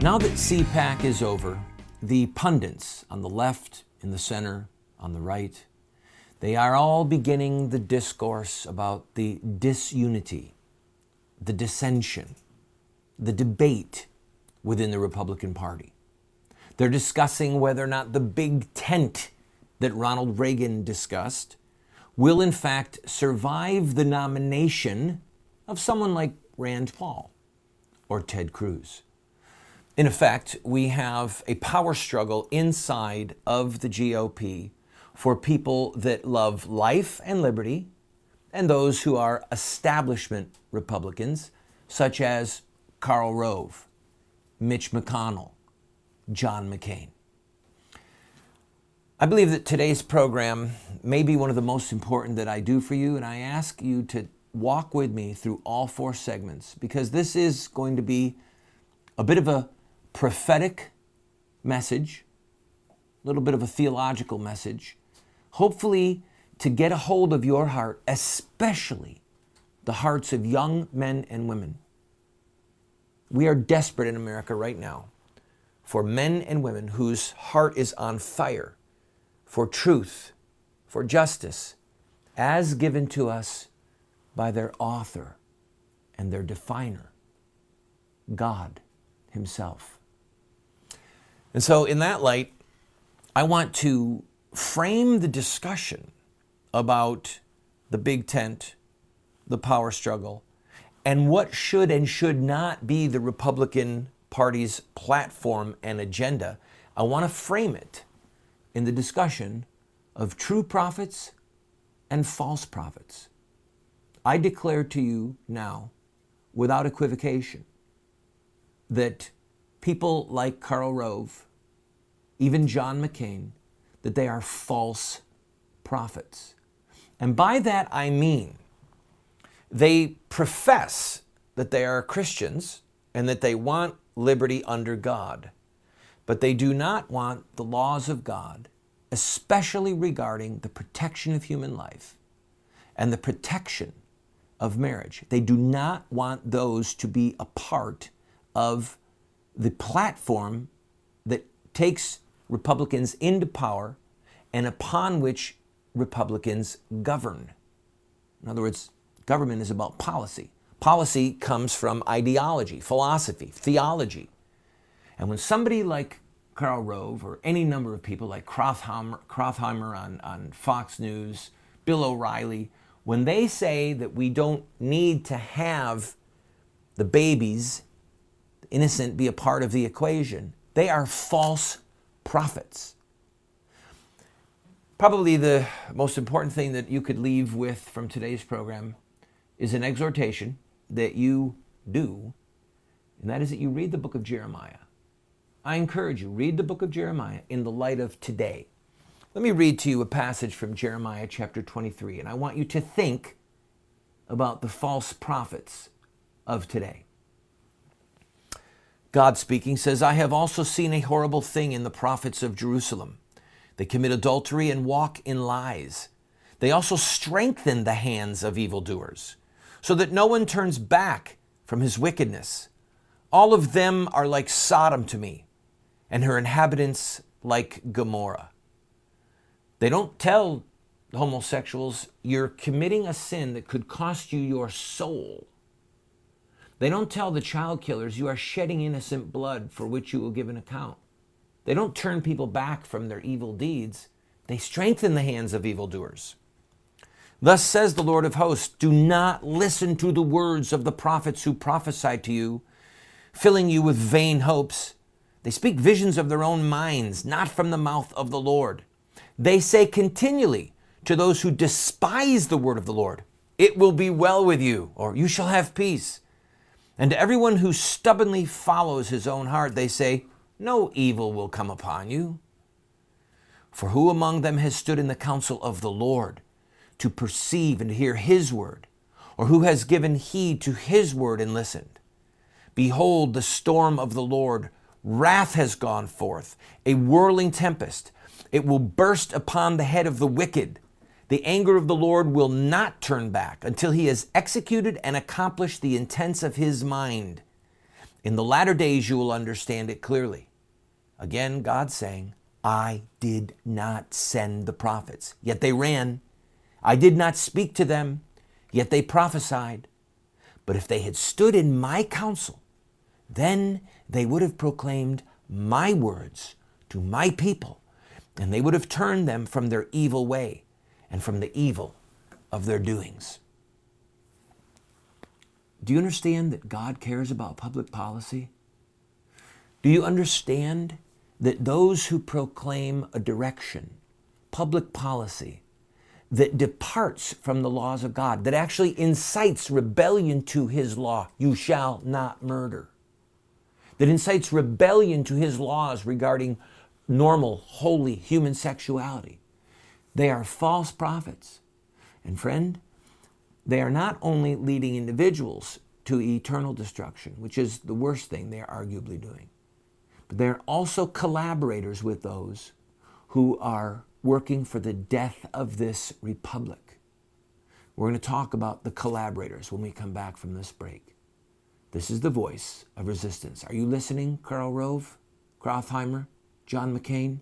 Now that CPAC is over, the pundits on the left, in the center, on the right, they are all beginning the discourse about the disunity, the dissension, the debate within the Republican Party. They're discussing whether or not the big tent that Ronald Reagan discussed will in fact survive the nomination of someone like Rand Paul or Ted Cruz. In effect, we have a power struggle inside of the GOP for people that love life and liberty and those who are establishment Republicans, such as Karl Rove, Mitch McConnell, John McCain. I believe that today's program may be one of the most important that I do for you, and I ask you to walk with me through all four segments, because this is going to be a bit of a prophetic message, a little bit of a theological message, hopefully to get a hold of your heart, especially the hearts of young men and women. We are desperate in America right now for men and women whose heart is on fire for truth, for justice, as given to us by their author and their definer, God Himself. And so in that light, I want to frame the discussion about the big tent, the power struggle, and what should and should not be the Republican Party's platform and agenda. I want to frame it in the discussion of true prophets and false prophets. I declare to you now, without equivocation, that people like Karl Rove, even John McCain, that they are false prophets. And by that I mean they profess that they are Christians and that they want liberty under God, but they do not want the laws of God, especially regarding the protection of human life and the protection of marriage. They do not want those to be a part of the platform that takes Republicans into power and upon which Republicans govern. In other words, government is about policy. Policy comes from ideology, philosophy, theology. And when somebody like Karl Rove or any number of people like Krauthammer on Fox News, Bill O'Reilly, when they say that we don't need to have the babies, the innocent, be a part of the equation, they are false prophets. Probably the most important thing that you could leave with from today's program is an exhortation that you do, and that is that you read the book of Jeremiah. I encourage you, read the book of Jeremiah in the light of today. Let me read to you a passage from Jeremiah chapter 23, and I want you to think about the false prophets of today. God speaking says, I have also seen a horrible thing in the prophets of Jerusalem. They commit adultery and walk in lies. They also strengthen the hands of evildoers, so that no one turns back from his wickedness. All of them are like Sodom to me, and her inhabitants like Gomorrah. They don't tell homosexuals, you're committing a sin that could cost you your soul. They don't tell the child killers, you are shedding innocent blood for which you will give an account. They don't turn people back from their evil deeds. They strengthen the hands of evildoers. Thus says the Lord of hosts, do not listen to the words of the prophets who prophesy to you, filling you with vain hopes. They speak visions of their own minds, not from the mouth of the Lord. They say continually to those who despise the word of the Lord, it will be well with you, or you shall have peace. And to everyone who stubbornly follows his own heart, they say, no evil will come upon you. For who among them has stood in the counsel of the Lord to perceive and to hear his word? Or who has given heed to his word and listened? Behold, the storm of the Lord, wrath has gone forth, a whirling tempest. It will burst upon the head of the wicked. The anger of the Lord will not turn back until he has executed and accomplished the intents of his mind. In the latter days, you will understand it clearly. Again, God saying, I did not send the prophets, yet they ran. I did not speak to them, yet they prophesied. But if they had stood in my counsel, then they would have proclaimed my words to my people, and they would have turned them from their evil way and from the evil of their doings. Do you understand that God cares about public policy? Do you understand that those who proclaim a direction, public policy, that departs from the laws of God, that actually incites rebellion to His law, you shall not murder, that incites rebellion to His laws regarding normal, holy human sexuality, they are false prophets. And friend, they are not only leading individuals to eternal destruction, which is the worst thing they are arguably doing, but they're also collaborators with those who are working for the death of this republic. We're going to talk about the collaborators when we come back from this break. This is the voice of resistance. Are you listening, Karl Rove, Kraufheimer, John McCain?